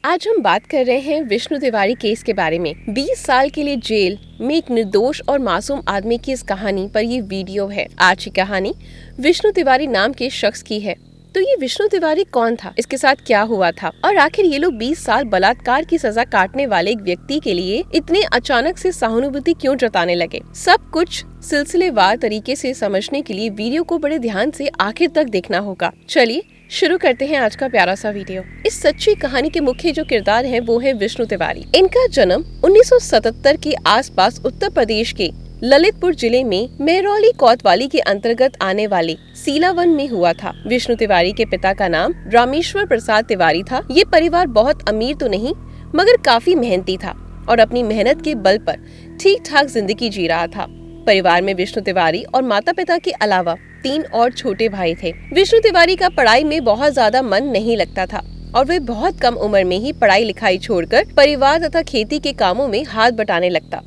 आज हम बात कर रहे हैं विष्णु तिवारी केस के बारे में। 20 साल के लिए जेल में एक निर्दोष और मासूम आदमी की इस कहानी पर ये वीडियो है। आज की कहानी विष्णु तिवारी नाम के शख्स की है। तो ये विष्णु तिवारी कौन था, इसके साथ क्या हुआ था और आखिर ये लोग 20 साल बलात्कार की सजा काटने वाले एक व्यक्ति के लिए इतने अचानक से सहानुभूति क्यों जताने लगे। सब कुछ सिलसिलेवार तरीके से समझने के लिए वीडियो को बड़े ध्यान से आखिर तक देखना होगा। चलिए शुरू करते हैं आज का प्यारा सा वीडियो। इस सच्ची कहानी के मुख्य जो किरदार हैं वो है विष्णु तिवारी। इनका जन्म 1977 के आसपास उत्तर प्रदेश के ललितपुर जिले में मेहरौली कोतवाली के अंतर्गत आने वाले सीलावन में हुआ था। विष्णु तिवारी के पिता का नाम रामेश्वर प्रसाद तिवारी था। ये परिवार बहुत अमीर तो नहीं मगर काफी मेहनती था और अपनी मेहनत के बल पर ठीक ठाक जिंदगी जी रहा था। परिवार में विष्णु तिवारी और माता पिता के अलावा 3 और छोटे भाई थे। विष्णु तिवारी का पढ़ाई में बहुत ज्यादा मन नहीं लगता था और वे बहुत कम उम्र में ही पढ़ाई लिखाई छोड़कर परिवार तथा खेती के कामों में हाथ बटाने लगता।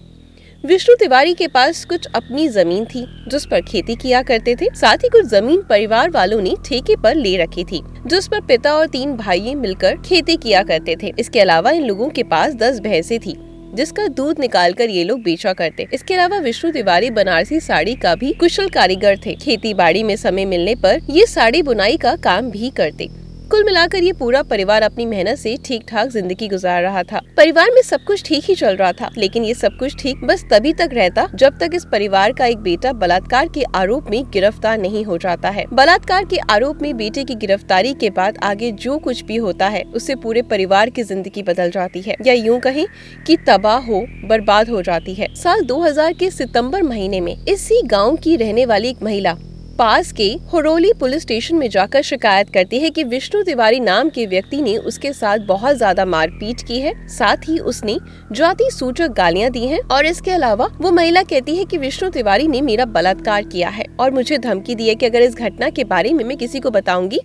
विष्णु तिवारी के पास कुछ अपनी जमीन थी जिस पर खेती किया करते थे। साथ ही कुछ जमीन परिवार वालों ने ठेके पर ले रखी थी जिस पर पिता और 3 भाई मिलकर खेती किया करते थे। इसके अलावा इन लोगों के पास 10 भैंसें थी जिसका दूध निकालकर ये लोग बेचा करते। इसके अलावा विष्णु तिवारी बनारसी साड़ी का भी कुशल कारीगर थे। खेती बाड़ी में समय मिलने पर ये साड़ी बुनाई का काम भी करते। कुल मिलाकर ये पूरा परिवार अपनी मेहनत से ठीक ठाक जिंदगी गुजार रहा था। परिवार में सब कुछ ठीक ही चल रहा था, लेकिन ये सब कुछ ठीक बस तभी तक रहता जब तक इस परिवार का एक बेटा बलात्कार के आरोप में गिरफ्तार नहीं हो जाता है। बलात्कार के आरोप में बेटे की गिरफ्तारी के बाद आगे जो कुछ भी होता है उससे पूरे परिवार की जिंदगी बदल जाती है, या यूँ कहें कि तबाह हो बर्बाद हो जाती है। साल 2000 के सितम्बर महीने में इसी गाँव की रहने वाली एक महिला पास के हरोली पुलिस स्टेशन में जाकर शिकायत करती है कि विष्णु तिवारी नाम के व्यक्ति ने उसके साथ बहुत ज्यादा मारपीट की है। साथ ही उसने जाति सूचक गालियां दी हैं और इसके अलावा वो महिला कहती है कि विष्णु तिवारी ने मेरा बलात्कार किया है और मुझे धमकी दी है कि अगर इस घटना के बारे में मैं किसी को बताऊंगी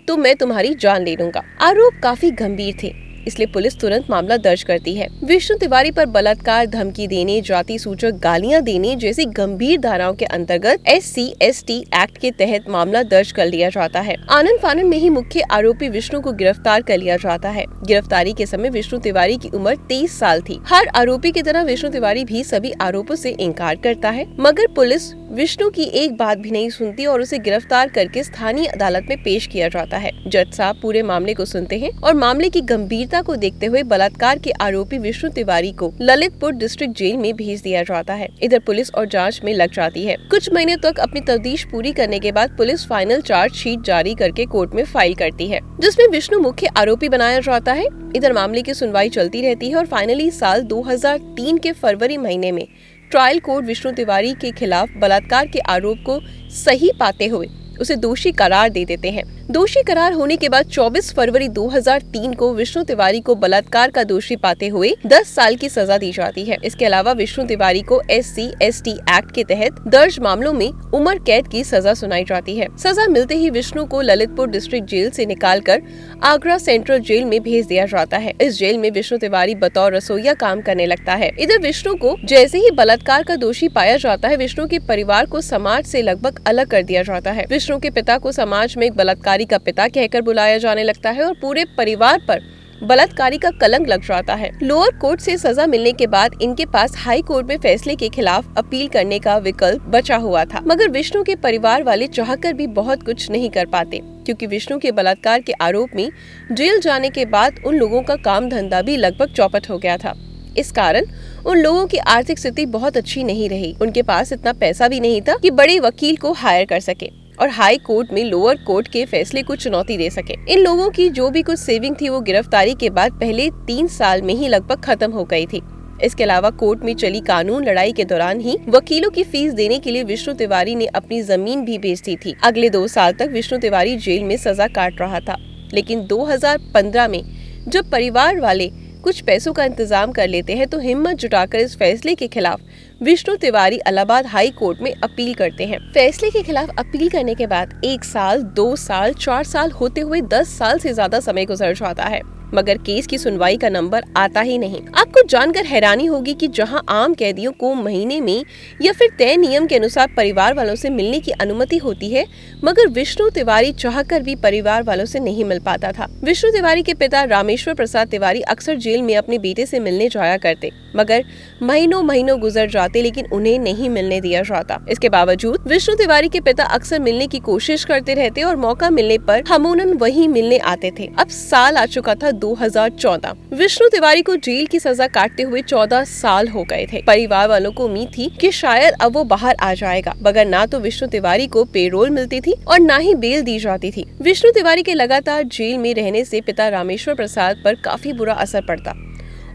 तो मैं तुम्हारी जान ले लूंगा। आरोप काफी गंभीर थे, इसलिए पुलिस तुरंत मामला दर्ज करती है। विष्णु तिवारी पर बलात्कार, धमकी देने, जाति सूचक गालियां देने जैसी गंभीर धाराओं के अंतर्गत SC/ST एक्ट के तहत मामला दर्ज कर लिया जाता है। आनन फानन में ही मुख्य आरोपी विष्णु को गिरफ्तार कर लिया जाता है। गिरफ्तारी के समय विष्णु तिवारी की उम्र 23 साल थी। हर आरोपी की तरह विष्णु तिवारी भी सभी आरोपों से इनकार करता है, मगर पुलिस विष्णु की एक बात भी नहीं सुनती और उसे गिरफ्तार करके स्थानीय अदालत में पेश किया जाता है। जज साहब पूरे मामले को सुनते हैं और मामले की गंभीरता को देखते हुए बलात्कार के आरोपी विष्णु तिवारी को ललितपुर डिस्ट्रिक्ट जेल में भेज दिया जाता है। इधर पुलिस और जांच में लग जाती है। कुछ महीने तक अपनी तफ्तीश पूरी करने के बाद पुलिस फाइनल चार्जशीट जारी करके कोर्ट में फाइल करती है, जिसमें विष्णु मुख्य आरोपी बनाया जाता है। इधर मामले की सुनवाई चलती रहती है और फाइनली साल 2003 के फरवरी महीने में ट्रायल कोर्ट विष्णु तिवारी के खिलाफ बलात्कार के आरोप को सही पाते हुए उसे दोषी करार दे देते हैं। दोषी करार होने के बाद 24 फरवरी 2003 को विष्णु तिवारी को बलात्कार का दोषी पाते हुए 10 साल की सजा दी जाती है। इसके अलावा विष्णु तिवारी को SC/ST एक्ट के तहत दर्ज मामलों में उम्र कैद की सजा सुनाई जाती है। सजा मिलते ही विष्णु को ललितपुर डिस्ट्रिक्ट जेल से निकालकर आगरा सेंट्रल जेल में भेज दिया जाता है। इस जेल में विष्णु तिवारी बतौर रसोइया काम करने लगता है। इधर विष्णु को जैसे ही बलात्कार का दोषी पाया जाता है, विष्णु के परिवार को समाज से लगभग अलग कर दिया जाता है। विष्णु के पिता को समाज में एक बलात्कारी का पिता कहकर बुलाया जाने लगता है और पूरे परिवार पर बलात्कारी का कलंक लग जाता है। लोअर कोर्ट से सजा मिलने के बाद इनके पास हाई कोर्ट में फैसले के खिलाफ अपील करने का विकल्प बचा हुआ था, मगर विष्णु के परिवार वाले चाहकर भी बहुत कुछ नहीं कर पाते, क्योंकि विष्णु के बलात्कार के आरोप में जेल जाने के बाद उन लोगों का काम धंधा भी लगभग चौपट हो गया था। इस कारण उन लोगों की आर्थिक स्थिति बहुत अच्छी नहीं रही। उनके पास इतना पैसा भी नहीं था कि बड़े वकील को हायर कर सके और हाई कोर्ट में लोअर कोर्ट के फैसले को चुनौती दे सके। इन लोगों की जो भी कुछ सेविंग थी वो गिरफ्तारी के बाद पहले 3 साल में ही लगभग खत्म हो गई थी। इसके अलावा कोर्ट में चली कानून लड़ाई के दौरान ही वकीलों की फीस देने के लिए विष्णु तिवारी ने अपनी जमीन भी बेच दी थी। अगले 2 साल तक विष्णु तिवारी जेल में सजा काट रहा था, लेकिन 2015 में जब परिवार वाले कुछ पैसों का इंतजाम कर लेते हैं तो हिम्मत जुटाकर इस फैसले के खिलाफ विष्णु तिवारी इलाहाबाद हाई कोर्ट में अपील करते हैं। फैसले के खिलाफ अपील करने के बाद 1 साल, 2 साल, 4 साल होते हुए 10 साल से ज्यादा समय गुजर जाता है। मगर केस की सुनवाई का नंबर आता ही नहीं। आपको जानकर हैरानी होगी कि जहां आम कैदियों को महीने में या फिर तय नियम के अनुसार परिवार वालों से मिलने की अनुमति होती है, मगर विष्णु तिवारी चाहकर भी परिवार वालों से नहीं मिल पाता था। विष्णु तिवारी के पिता रामेश्वर प्रसाद तिवारी अक्सर जेल में अपने बेटे से मिलने जाया करते, मगर महीनों गुजर जाते लेकिन उन्हें नहीं मिलने दिया जाता। इसके बावजूद विष्णु तिवारी के पिता अक्सर मिलने की कोशिश करते रहते और मौका मिलने पर हमूनन वही मिलने आते थे। अब साल आ चुका था 2014। विष्णु तिवारी को जेल की सजा काटते हुए 14 साल हो गए थे। परिवार वालों को उम्मीद थी कि शायद अब वो बाहर आ जाएगा, मगर ना तो विष्णु तिवारी को पेरोल मिलती थी और ना ही बेल दी जाती थी। विष्णु तिवारी के लगातार जेल में रहने से पिता रामेश्वर प्रसाद पर काफी बुरा असर पड़ता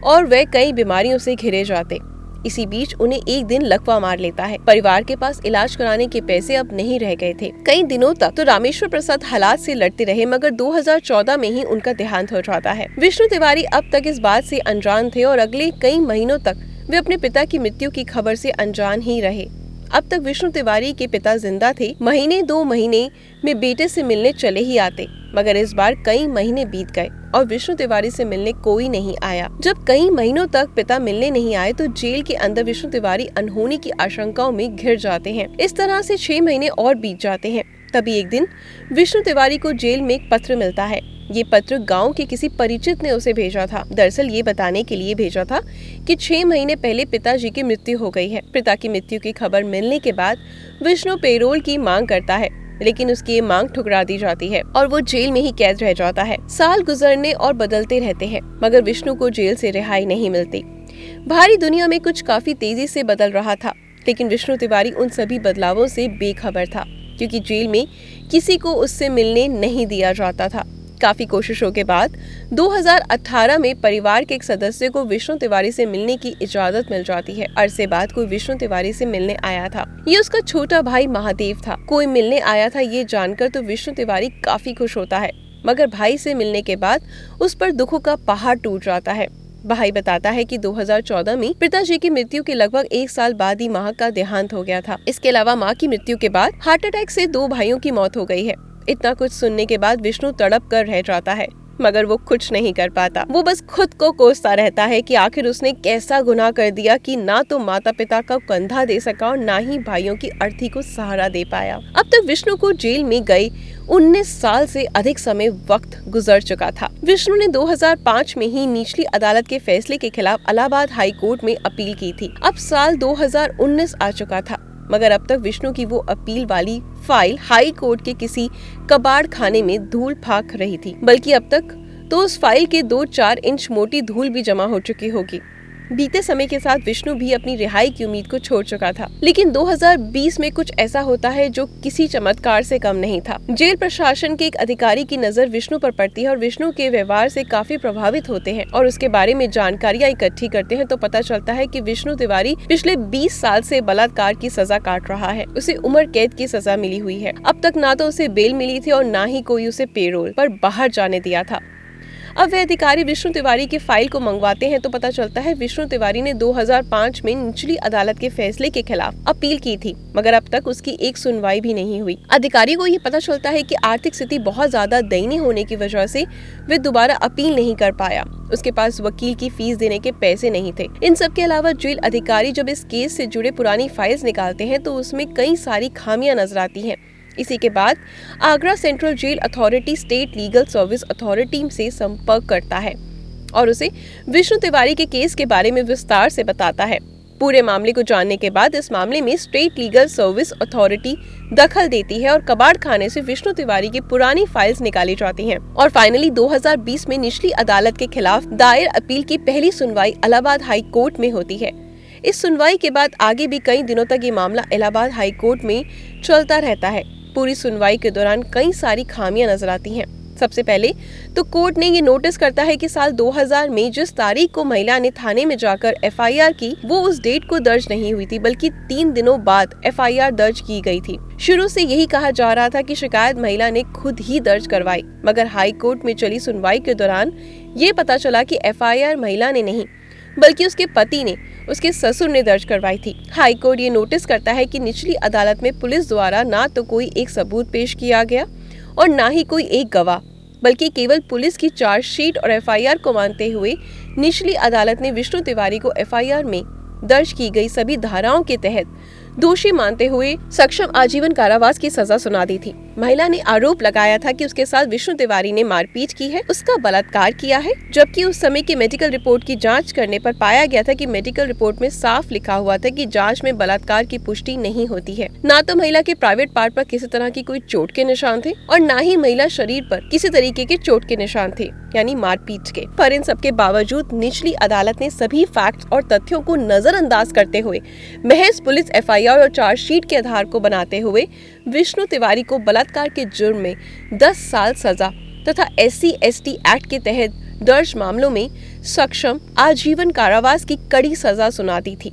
और वे कई बीमारियों से घिरे जाते। इसी बीच उन्हें एक दिन लकवा मार लेता है। परिवार के पास इलाज कराने के पैसे अब नहीं रह गए थे। कई दिनों तक तो रामेश्वर प्रसाद हालात से लड़ते रहे, मगर 2014 में ही उनका देहांत हो जाता है। विष्णु तिवारी अब तक इस बात से अनजान थे और अगले कई महीनों तक वे अपने पिता की मृत्यु की खबर से अनजान ही रहे। अब तक विष्णु तिवारी के पिता जिंदा थे। महीने 2 महीने में बेटे से मिलने चले ही आते, मगर इस बार कई महीने बीत गए और विष्णु तिवारी से मिलने कोई नहीं आया। जब कई महीनों तक पिता मिलने नहीं आए तो जेल के अंदर विष्णु तिवारी अनहोनी की आशंकाओं में घिर जाते हैं। इस तरह से 6 महीने और बीत जाते हैं। तभी एक दिन विष्णु तिवारी को जेल में एक पत्र मिलता है। ये पत्र गांव के किसी परिचित ने उसे भेजा था। दरअसल ये बताने के लिए भेजा था कि 6 महीने पहले पिताजी की मृत्यु हो गई है। पिता की मृत्यु की खबर मिलने के बाद विष्णु पेरोल की मांग करता है, लेकिन उसकी ये मांग ठुकरा दी जाती है और वो जेल में ही कैद रह जाता है। साल गुजरने और बदलते रहते हैं, मगर विष्णु को जेल से रिहाई नहीं मिलती। बाहरी दुनिया में कुछ काफी तेजी से बदल रहा था, लेकिन विष्णु तिवारी उन सभी बदलावों से बेखबर था, क्योंकि जेल में किसी को उससे मिलने नहीं दिया जाता था। काफी कोशिशों के बाद 2018 में परिवार के एक सदस्य को विष्णु तिवारी से मिलने की इजाजत मिल जाती है। अरसे बाद कोई विष्णु तिवारी से मिलने आया था। ये उसका छोटा भाई महादेव था। कोई मिलने आया था ये जानकर तो विष्णु तिवारी काफी खुश होता है, मगर भाई से मिलने के बाद उस पर दुखों का पहाड़ टूट जाता है। भाई बताता है कि 2014 में पिताजी की मृत्यु के लगभग 1 साल बाद ही माँ का देहांत हो गया था। इसके अलावा माँ की मृत्यु के बाद हार्ट अटैक से 2 भाइयों की मौत हो गई है। इतना कुछ सुनने के बाद विष्णु तड़प कर रह जाता है, मगर वो कुछ नहीं कर पाता। वो बस खुद को कोसता रहता है कि आखिर उसने कैसा गुनाह कर दिया कि ना तो माता पिता का कंधा दे सका और ना ही भाइयों की अर्थी को सहारा दे पाया। अब तक विष्णु को जेल में गए 19 साल से अधिक समय वक्त गुजर चुका था। विष्णु ने 2005 में ही निचली अदालत के फैसले के खिलाफ इलाहाबाद हाई कोर्ट में अपील की थी। अब साल 2019 आ चुका था, मगर अब तक विष्णु की वो अपील वाली फाइल हाई कोर्ट के किसी कबाड़ खाने में धूल फाक रही थी। बल्कि अब तक तो उस फाइल के 2-4 इंच मोटी धूल भी जमा हो चुकी होगी। बीते समय के साथ विष्णु भी अपनी रिहाई की उम्मीद को छोड़ चुका था, लेकिन 2020 में कुछ ऐसा होता है जो किसी चमत्कार से कम नहीं था। जेल प्रशासन के एक अधिकारी की नजर विष्णु पर पड़ती है और विष्णु के व्यवहार से काफी प्रभावित होते हैं और उसके बारे में जानकारियां इकट्ठी करते हैं तो पता चलता है कि विष्णु तिवारी पिछले 20 साल से बलात्कार की सजा काट रहा है। उसे उम्र कैद की सजा मिली हुई है। अब तक ना तो उसे बेल मिली थी और ना ही कोई उसे पेरोल पर बाहर जाने दिया था। अब वे अधिकारी विष्णु तिवारी की फाइल को मंगवाते हैं तो पता चलता है विष्णु तिवारी ने 2005 में निचली अदालत के फैसले के खिलाफ अपील की थी, मगर अब तक उसकी एक सुनवाई भी नहीं हुई। अधिकारी को ये पता चलता है कि आर्थिक स्थिति बहुत ज्यादा दयनीय होने की वजह से वे दोबारा अपील नहीं कर पाया। उसके पास वकील की फीस देने के पैसे नहीं थे। इन सब के अलावा जेल अधिकारी जब इस केस से जुड़े पुरानी फाइल्स निकालते हैं तो उसमें कई सारी खामियां नजर आती हैं। इसी के बाद Agra central jail authority state legal service authority से संपर्क करता है और उसे विष्णु तिवारी के केस के बारे में विस्तार से बताता है। पूरे मामले को जानने के बाद इस मामले में स्टेट लीगल सर्विस अथॉरिटी दखल देती है और कबाड़ खाने से विष्णु तिवारी की पुरानी फाइल्स निकाली जाती हैं और फाइनली 2020 में निचली अदालत के खिलाफ दायर अपील की पहली सुनवाई इलाहाबाद हाई कोर्ट में होती है। इस सुनवाई के बाद आगे भी कई दिनों तक ये मामला इलाहाबाद हाई कोर्ट में चलता रहता है। पूरी सुनवाई के दौरान कई सारी खामियां नजर आती हैं। सबसे पहले तो कोर्ट ने ये नोटिस करता है कि साल 2000 में जिस तारीख को महिला ने थाने में जाकर एफआईआर की वो उस डेट को दर्ज नहीं हुई थी, बल्कि 3 दिनों बाद एफआईआर दर्ज की गई थी। शुरू से यही कहा जा रहा था कि शिकायत महिला ने खुद ही दर्ज करवाई, मगर हाई कोर्ट में चली सुनवाई के दौरान ये पता चला कि एफआईआर महिला ने नहीं बल्कि उसके पति ने, उसके ससुर ने दर्ज करवाई थी। हाई कोर्ट ये नोटिस करता है कि निचली अदालत में पुलिस द्वारा ना तो कोई एक सबूत पेश किया गया और ना ही कोई एक गवाह, बल्कि केवल पुलिस की चार्जशीट और एफआईआर को मानते हुए निचली अदालत ने विष्णु तिवारी को एफआईआर में दर्ज की गई सभी धाराओं के तहत दोषी मानते हुए सक्षम आजीवन कारावास की सजा सुना दी थी। महिला ने आरोप लगाया था कि उसके साथ विष्णु तिवारी ने मारपीट की है, उसका बलात्कार किया है, जबकि उस समय की मेडिकल रिपोर्ट की जांच करने पर पाया गया था कि मेडिकल रिपोर्ट में साफ लिखा हुआ था कि जांच में बलात्कार की पुष्टि नहीं होती है। ना तो महिला के प्राइवेट पार्ट पर किसी तरह की कोई चोट के निशान थे और न ही महिला शरीर पर किसी तरीके के चोट के निशान थे, यानी मारपीट के। पर इन सबके बावजूद निचली अदालत ने सभी फैक्ट्स और तथ्यों को नजरअंदाज करते हुए महज पुलिस एफआईआर और चार्जशीट के आधार को बनाते हुए विष्णु तिवारी को बलात्कार के जुर्म में 10 साल सजा तथा SC/ST एक्ट के तहत दर्ज मामलों में सक्षम आजीवन कारावास की कड़ी सजा सुना दी थी।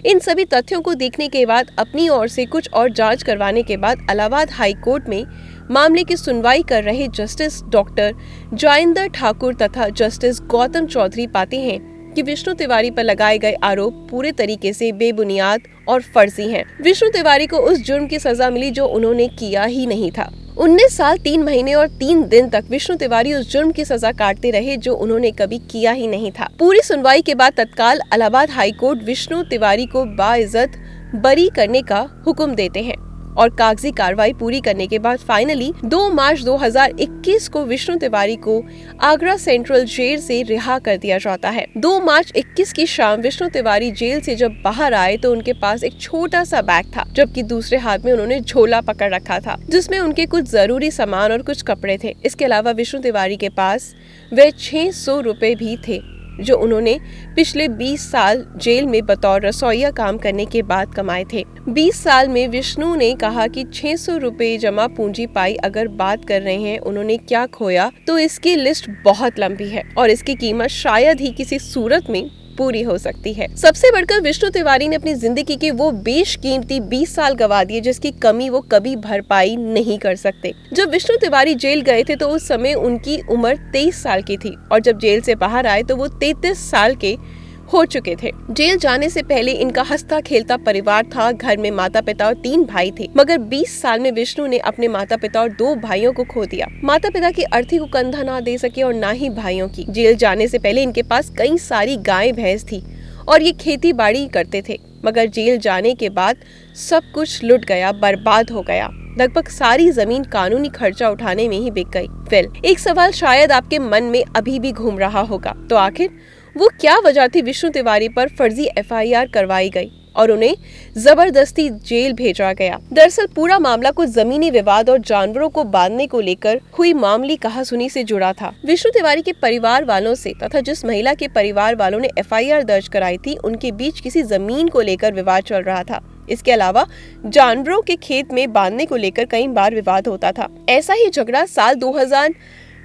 इन सभी तथ्यों को देखने के बाद अपनी ओर से कुछ और जांच करवाने के बाद इलाहाबाद हाई कोर्ट में मामले की सुनवाई कर रहे जस्टिस डॉक्टर जयेंद्र ठाकुर तथा जस्टिस गौतम चौधरी पाते हैं कि विष्णु तिवारी पर लगाए गए आरोप पूरे तरीके से बेबुनियाद और फर्जी हैं। विष्णु तिवारी को उस जुर्म की सजा मिली जो उन्होंने किया ही नहीं था। 19 साल 3 महीने और 3 दिन तक विष्णु तिवारी उस जुर्म की सजा काटते रहे जो उन्होंने कभी किया ही नहीं था। पूरी सुनवाई के बाद तत्काल इलाहाबाद हाई कोर्ट विष्णु तिवारी को बाइज्जत बरी करने का हुक्म देते हैं और कागजी कार्रवाई पूरी करने के बाद फाइनली 2 मार्च 2021 को विष्णु तिवारी को आगरा सेंट्रल जेल से रिहा कर दिया जाता है। 2 मार्च 21 की शाम विष्णु तिवारी जेल से जब बाहर आए तो उनके पास एक छोटा सा बैग था, जबकि दूसरे हाथ में उन्होंने झोला पकड़ रखा था जिसमें उनके कुछ जरूरी सामान और कुछ कपड़े थे। इसके अलावा विष्णु तिवारी के पास वे 600 रुपए भी थे जो उन्होंने पिछले 20 साल जेल में बतौर रसोइया काम करने के बाद कमाए थे। 20 साल में विष्णु ने कहा कि 600 रुपए जमा पूंजी पाई अगर बात कर रहे हैं उन्होंने क्या खोया तो इसकी लिस्ट बहुत लंबी है और इसकी कीमत शायद ही किसी सूरत में पूरी हो सकती है। सबसे बढ़कर विष्णु तिवारी ने अपनी जिंदगी के वो बेशकीमती 20 साल गवा दिए जिसकी कमी वो कभी भरपाई नहीं कर सकते। जब विष्णु तिवारी जेल गए थे तो उस समय उनकी उम्र 23 साल की थी और जब जेल से बाहर आए तो वो 33 साल के हो चुके थे। जेल जाने से पहले इनका हंसता खेलता परिवार था। घर में माता पिता और 3 भाई थे, मगर 20 साल में विष्णु ने अपने माता पिता और 2 भाइयों को खो दिया। माता पिता की अर्थी को कंधा ना दे सके और ना ही भाइयों की। जेल जाने से पहले इनके पास कई सारी गाय भैंस थी और ये खेती बाड़ी करते थे, मगर जेल जाने के बाद सब कुछ लुट गया, बर्बाद हो गया। लगभग सारी जमीन कानूनी खर्चा उठाने में ही बिक गई। फिर एक सवाल शायद आपके मन में अभी भी घूम रहा होगा, तो आखिर वो क्या वजह थी विष्णु तिवारी पर फर्जी एफआईआर करवाई गई और उन्हें जबरदस्ती जेल भेजा गया। दरअसल पूरा मामला कुछ जमीनी विवाद और जानवरों को बांधने को लेकर हुई मामूली कहासुनी से जुड़ा था। विष्णु तिवारी के परिवार वालों से तथा जिस महिला के परिवार वालों ने एफआईआर दर्ज कराई थी उनके बीच किसी जमीन को लेकर विवाद चल रहा था। इसके अलावा जानवरों के खेत में बांधने को लेकर कई बार विवाद होता था। ऐसा ही झगड़ा साल 2000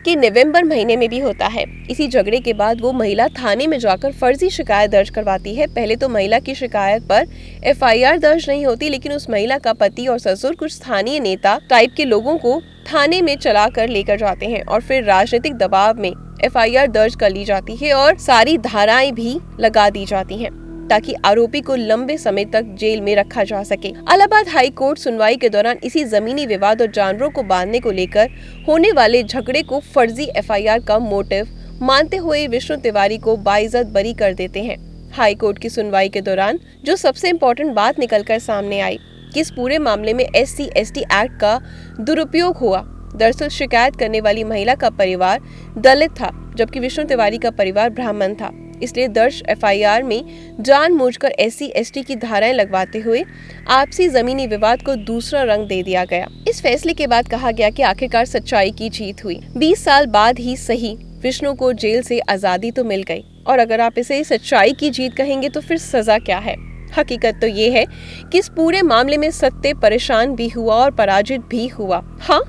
के नवंबर महीने में भी होता है। इसी झगड़े के बाद वो महिला थाने में जाकर फर्जी शिकायत दर्ज करवाती है। पहले तो महिला की शिकायत पर एफआईआर दर्ज नहीं होती, लेकिन उस महिला का पति और ससुर कुछ स्थानीय नेता टाइप के लोगों को थाने में चला कर लेकर जाते हैं और फिर राजनीतिक दबाव में एफआईआर दर्ज कर ली जाती है और सारी धाराएं भी लगा दी जाती हैं ताकि आरोपी को लंबे समय तक जेल में रखा जा सके। इलाहाबाद हाई कोर्ट सुनवाई के दौरान इसी जमीनी विवाद और जानवरों को बांधने को लेकर होने वाले झगड़े को फर्जी एफआईआर का मोटिव मानते हुए विष्णु तिवारी को बाइज्जत बरी कर देते हैं। हाई कोर्ट की सुनवाई के दौरान जो सबसे इम्पोर्टेंट बात निकलकर सामने आई कि इस पूरे मामले में SC/ST एक्ट का दुरुपयोग हुआ। दरअसल शिकायत करने वाली महिला का परिवार दलित था, जबकि विष्णु तिवारी का परिवार ब्राह्मण था। इसलिए दर्ज एफआईआर में जानबूझकर SC/ST की धाराएं लगवाते हुए आपसी जमीनी विवाद को दूसरा रंग दे दिया गया। इस फैसले के बाद कहा गया कि आखिरकार सच्चाई की जीत हुई। 20 साल बाद ही सही विष्णु को जेल से आजादी तो मिल गई, और अगर आप इसे सच्चाई की जीत कहेंगे तो फिर सजा क्या है। हकीकत तो ये है कि इस पूरे मामले में सत्य परेशान भी हुआ और पराजित भी हुआ। हाँ,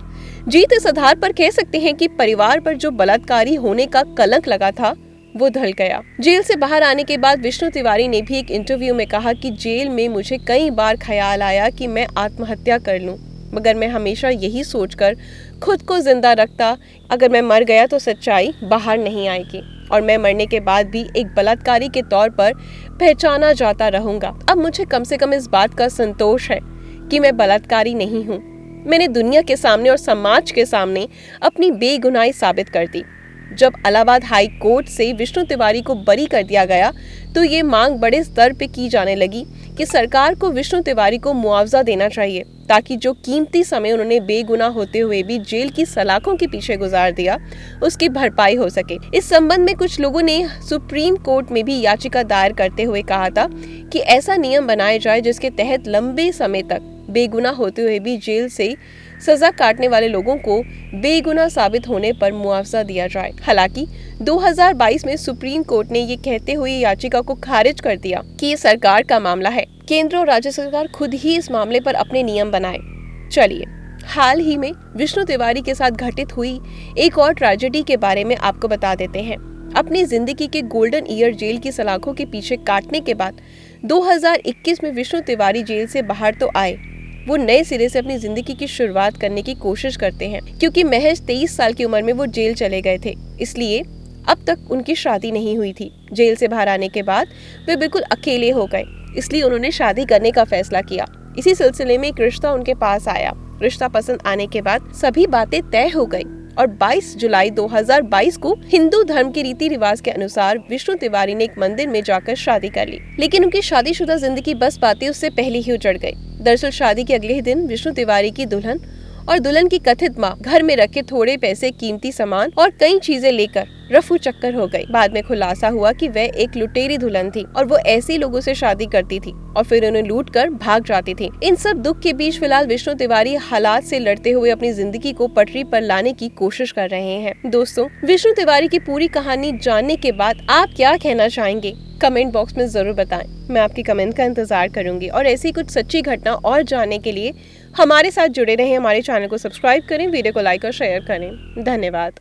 जीत इस आधार पर कह सकते हैं कि परिवार पर जो बलात्कारी होने का कलंक लगा था वो धल गया। जेल से बाहर आने के बाद विष्णु तिवारी ने भी एक इंटरव्यू में कहा कि जेल में मुझे कई बार ख्याल आया कि मैं आत्महत्या कर लूं, मगर मैं हमेशा यही सोचकर खुद को जिंदा रखता, अगर मैं मर गया तो सच्चाई बाहर नहीं आएगी और मैं मरने के बाद भी एक बलात्कारी के तौर पर पहचाना जाता रहूंगा। अब मुझे कम से कम इस बात का संतोष है कि मैं बलात्कारी नहीं हूँ। मैंने दुनिया के सामने और समाज के सामने अपनी बेगुनाही साबित कर दी। जब इलाहाबाद हाई कोर्ट से विष्णु तिवारी को बरी कर दिया गया तो ये मांग बड़े स्तर पे की जाने लगी कि सरकार को विष्णु तिवारी को मुआवजा देना चाहिए ताकि जो कीमती समय उन्होंने बेगुनाह होते हुए भी जेल की सलाखों के पीछे गुजार दिया उसकी भरपाई हो सके। इस संबंध में कुछ लोगों ने सुप्रीम कोर्ट में भी याचिका दायर करते हुए कहा था कि ऐसा नियम बनाया जाए जिसके तहत लंबे समय तक बेगुनाह होते हुए भी जेल से सजा काटने वाले लोगों को बेगुनाह साबित होने पर मुआवजा दिया जाए। हालांकि 2022 में सुप्रीम कोर्ट ने ये कहते हुए याचिका को खारिज कर दिया कि ये सरकार का मामला है, केंद्र और राज्य सरकार खुद ही इस मामले पर अपने नियम बनाए। चलिए हाल ही में विष्णु तिवारी के साथ घटित हुई एक और ट्रेजेडी के बारे में आपको बता देते हैं। अपनी जिंदगी के गोल्डन ईयर जेल की सलाखों के पीछे काटने के बाद 2021 में विष्णु तिवारी जेल से बाहर तो आए, वो नए सिरे से अपनी जिंदगी की शुरुआत करने की कोशिश करते हैं। क्योंकि महज 23 साल की उम्र में वो जेल चले गए थे, इसलिए अब तक उनकी शादी नहीं हुई थी। जेल से बाहर आने के बाद वे बिल्कुल अकेले हो गए, इसलिए उन्होंने शादी करने का फैसला किया। इसी सिलसिले में एक रिश्ता उनके पास आया। रिश्ता पसंद आने के बाद सभी बातें तय हो गई और 22 जुलाई 2022 को हिंदू धर्म के रीति रिवाज के अनुसार विष्णु तिवारी ने एक मंदिर में जाकर शादी कर ली। लेकिन उनकी शादीशुदा जिंदगी बस बातें उससे पहले ही उजड़ गई। दरअसल शादी के अगले ही दिन विष्णु तिवारी की दुल्हन और दुल्हन की कथित मां घर में रखे थोड़े पैसे, कीमती सामान और कई चीजें लेकर रफू चक्कर हो गई। बाद में खुलासा हुआ कि वह एक लुटेरी दुल्हन थी और वो ऐसे लोगों से शादी करती थी और फिर उन्हें लूट कर भाग जाती थी। इन सब दुख के बीच फिलहाल विष्णु तिवारी हालात से लड़ते हुए अपनी जिंदगी को पटरी पर लाने की कोशिश कर रहे हैं। दोस्तों, विष्णु तिवारी की पूरी कहानी जानने के बाद आप क्या कहना चाहेंगे? कमेंट बॉक्स में जरूर बताएं। मैं आपकी कमेंट का इंतजार करूंगी और ऐसी कुछ सच्ची घटना और जानने के लिए हमारे साथ जुड़े रहें। हमारे चैनल को सब्सक्राइब करें, वीडियो को लाइक और शेयर करें। धन्यवाद।